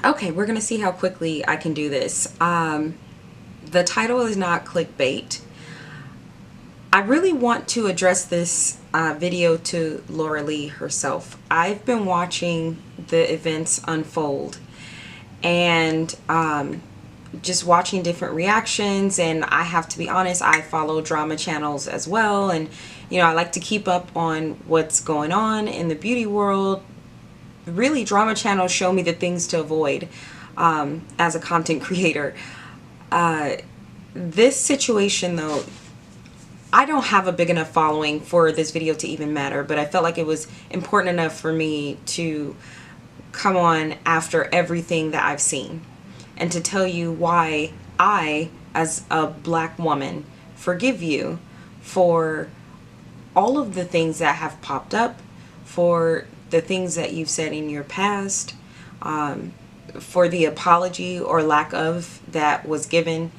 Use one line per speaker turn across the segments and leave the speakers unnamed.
Okay, we're gonna see how quickly I can do this. The title is not clickbait. I really want to address this video to Laura Lee herself. I've been watching the events unfold and just watching different reactions, and I have to be honest, I follow drama channels as well, and I like to keep up on what's going on in the beauty world. Really, drama channels show me the things to avoid as a content creator. This situation though, I don't have a big enough following for this video to even matter, but I felt like it was important enough for me to come on after everything that I've seen and to tell you why I, as a black woman, forgive you for all of the things that have popped up, for the things that you've said in your past, for the apology or lack of that was given.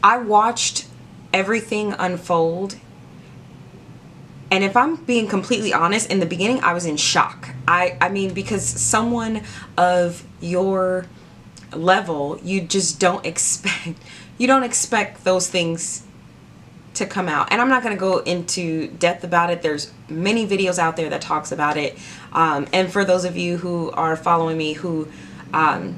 I watched everything unfold, and if I'm being completely honest, in the beginning I was in shock. I mean, because someone of your level, you just don't expect those things to come out. And I'm not going to go into depth about it. There's many videos out there that talks about it, and for those of you who are following me who might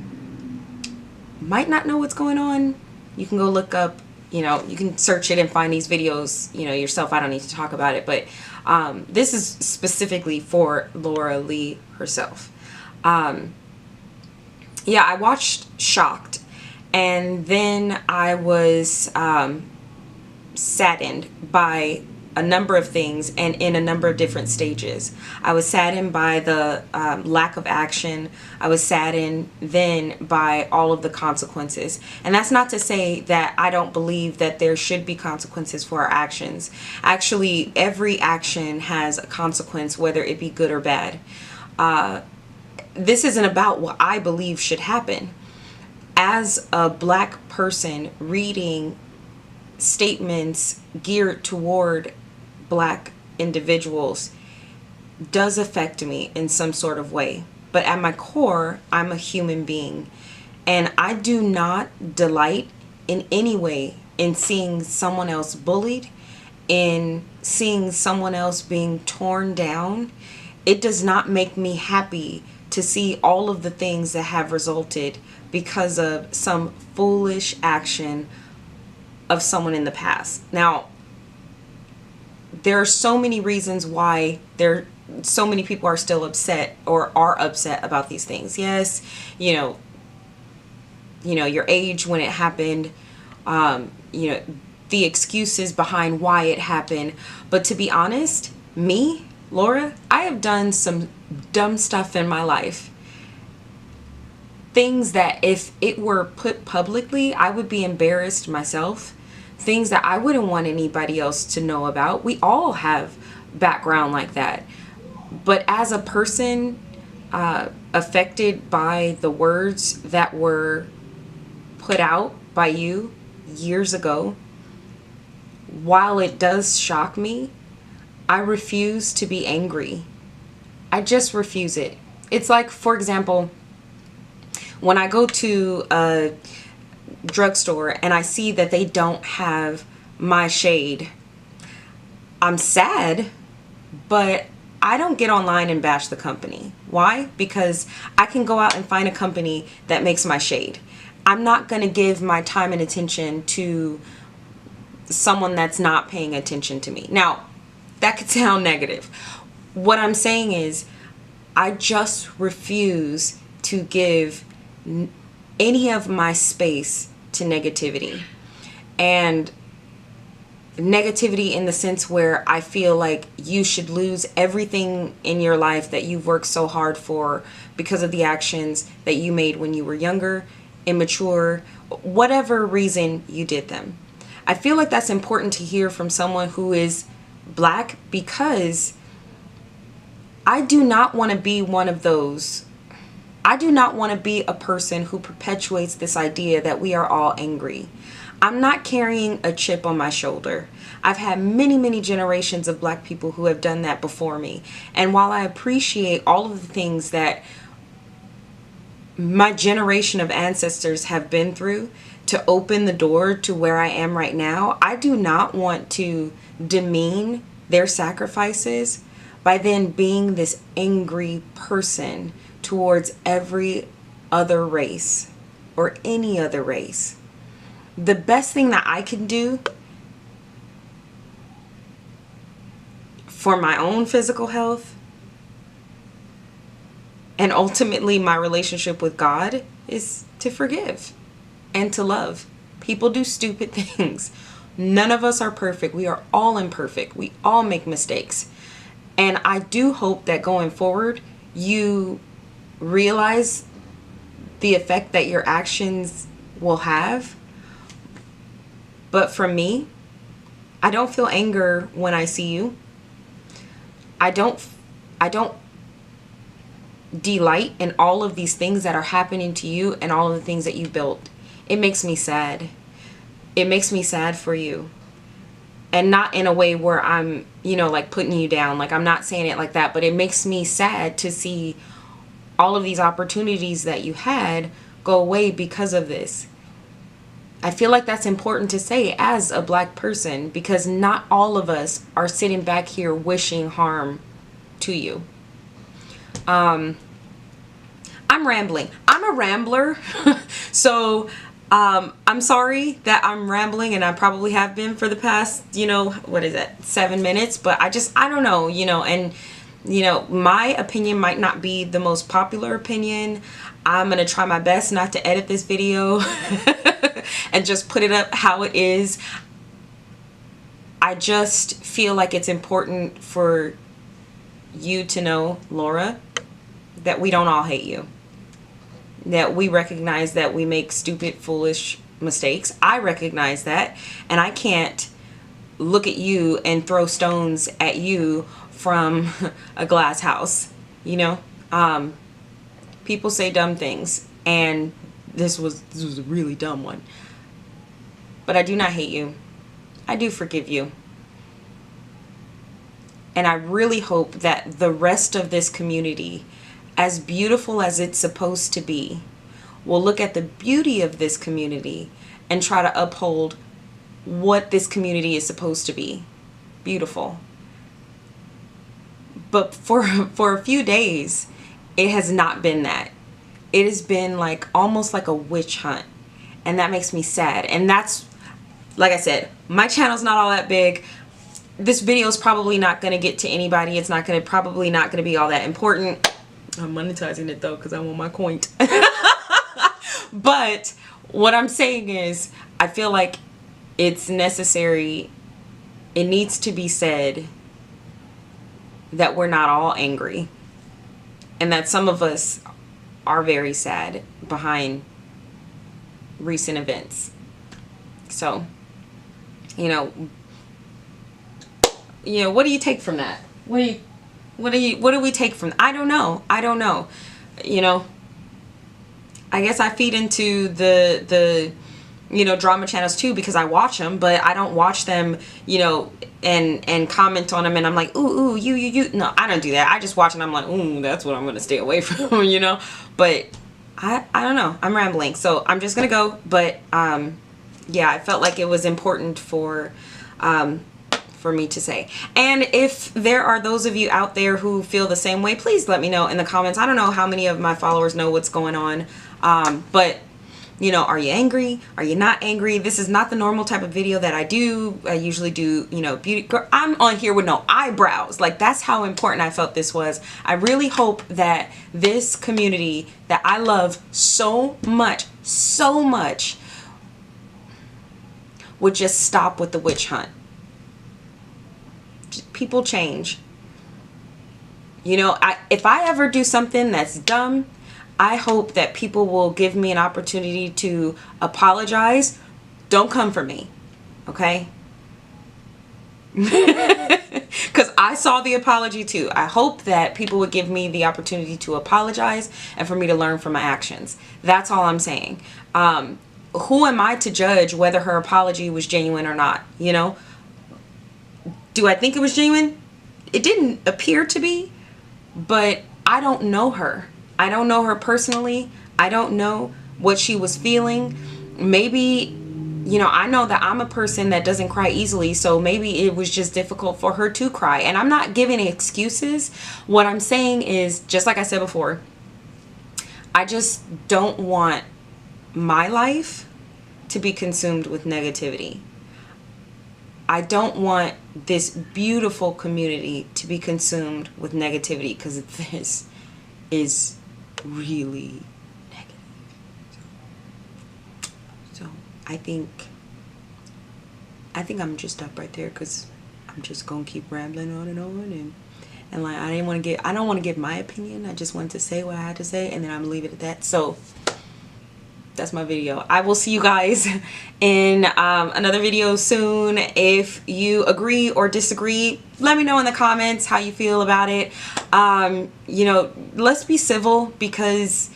not know what's going on, you can go look up, you can search it and find these videos, yourself. I don't need to talk about it, but this is specifically for Laura Lee herself. Yeah, I watched shocked, and then I was saddened by a number of things and in a number of different stages. I was saddened by the lack of action. I was saddened then by all of the consequences. And that's not to say that I don't believe that there should be consequences for our actions. Actually, every action has a consequence, whether it be good or bad. This isn't about what I believe should happen. As a black person reading statements geared toward black individuals does affect me in some sort of way. But at my core, I'm a human being, and I do not delight in any way in seeing someone else bullied, in seeing someone else being torn down. It does not make me happy to see all of the things that have resulted because of some foolish action of someone in the past. Now, there are so many reasons why so many people are still upset or are upset about these things. Yes, your age when it happened, the excuses behind why it happened. But to be honest, me, Laura, I have done some dumb stuff in my life. Things that if it were put publicly, I would be embarrassed myself. Things that I wouldn't want anybody else to know about. We all have background like that. But as a person affected by the words that were put out by you years ago, while it does shock me, I refuse to be angry. I just refuse it. It's like, for example, when I go to a drugstore and I see that they don't have my shade, I'm sad, but I don't get online and bash the company. Why? Because I can go out and find a company that makes my shade. I'm not going to give my time and attention to someone that's not paying attention to me. Now, that could sound negative. What I'm saying is, I just refuse to give any of my space to negativity. And negativity in the sense where I feel like you should lose everything in your life that you've worked so hard for because of the actions that you made when you were younger, immature, whatever reason you did them. I feel like that's important to hear from someone who is black, because I do not want to be one of those. I do not want to be a person who perpetuates this idea that we are all angry. I'm not carrying a chip on my shoulder. I've had many, many generations of black people who have done that before me. And while I appreciate all of the things that my generation of ancestors have been through to open the door to where I am right now. I do not want to demean their sacrifices by then being this angry person towards every other race or any other race. The best thing that I can do for my own physical health and ultimately my relationship with God is to forgive and to love. People do stupid things. None of us are perfect. We are all imperfect. We all make mistakes. And I do hope that going forward, you realize the effect that your actions will have. But for me, I don't feel anger when I see you. I don't delight in all of these things that are happening to you and all of the things that you built. It makes me sad. It makes me sad for you. And not in a way where I'm, like putting you down. Like, I'm not saying it like that, but it makes me sad to see all of these opportunities that you had go away because of this. I feel like that's important to say as a Black person, because not all of us are sitting back here wishing harm to you. I'm rambling. I'm a rambler. So I'm sorry that I'm rambling, and I probably have been for the past, 7 minutes, but I don't know, and my opinion might not be the most popular opinion. I'm going to try my best not to edit this video and just put it up how it is. I just feel like it's important for you to know, Laura, that we don't all hate you. That we recognize that we make stupid, foolish mistakes. I recognize that, and I can't look at you and throw stones at you from a glass house. People say dumb things, and this was a really dumb one. But I do not hate you. I do forgive you. And I really hope that the rest of this community, as beautiful as it's supposed to be, will look at the beauty of this community and try to uphold what this community is supposed to be. Beautiful. But for a few days, it has not been that. It has been like almost like a witch hunt. And that makes me sad. And that's, like I said, my channel's not all that big. This video is probably not going to get to anybody. It's probably not going to be all that important. I'm monetizing it though because I want my coin. But what I'm saying is, I feel like it's necessary. It needs to be said that we're not all angry, and that some of us are very sad behind recent events. So, what do you take from that? What do we take from? I don't know. I guess I feed into the drama channels too, because I watch them, but I don't watch them, and comment on them, and I'm like, ooh, you. No, I don't do that. I just watch and I'm like, ooh, that's what I'm going to stay away from, But I don't know. I'm rambling. So I'm just going to go. But, yeah, I felt like it was important for me to say. And if there are those of you out there who feel the same way, please let me know in the comments. I don't know how many of my followers know what's going on. But are you angry? Are you not angry? This is not the normal type of video that I do. I usually do, beauty. I'm on here with no eyebrows. Like, that's how important I felt this was. I really hope that this community that I love so much, would just stop with the witch hunt. People change. If I ever do something that's dumb, I hope that people will give me an opportunity to apologize. Don't come for me, okay? Because I saw the apology too. I hope that people would give me the opportunity to apologize and for me to learn from my actions. That's all I'm saying. Who am I to judge whether her apology was genuine or not? Do I think it was genuine? It didn't appear to be, but I don't know her. I don't know her personally. I don't know what she was feeling. Maybe, you know, I know that I'm a person that doesn't cry easily, so maybe it was just difficult for her to cry. And I'm not giving excuses. What I'm saying is, just like I said before, I just don't want my life to be consumed with negativity. I don't want this beautiful community to be consumed with negativity, because this is really negative. So I think I'm just up right there, because I'm just gonna keep rambling on and like I don't want to give my opinion. I just wanted to say what I had to say, and then I'm gonna leave it at that. So that's my video. I will see you guys in another video soon. If you agree or disagree, let me know in the comments how you feel about it. You know, let's be civil, because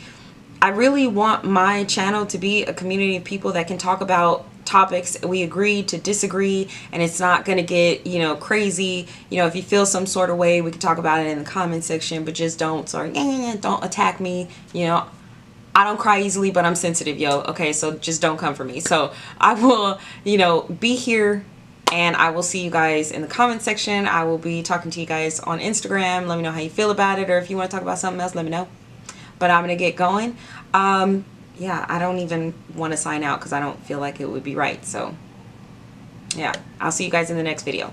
I really want my channel to be a community of people that can talk about topics we agree to disagree, and it's not gonna get, you know, crazy. You know, if you feel some sort of way, we can talk about it in the comment section, but just don't don't attack me. You know, I don't cry easily, but I'm sensitive, yo. Okay, so just don't come for me. So I will, you know, be here, and I will see you guys in the comment section. I will be talking to you guys on Instagram. Let me know how you feel about it, or if you want to talk about something else, let me know. But I'm gonna get going. Yeah, I don't even want to sign out because I don't feel like it would be right. So yeah, I'll see you guys in the next video.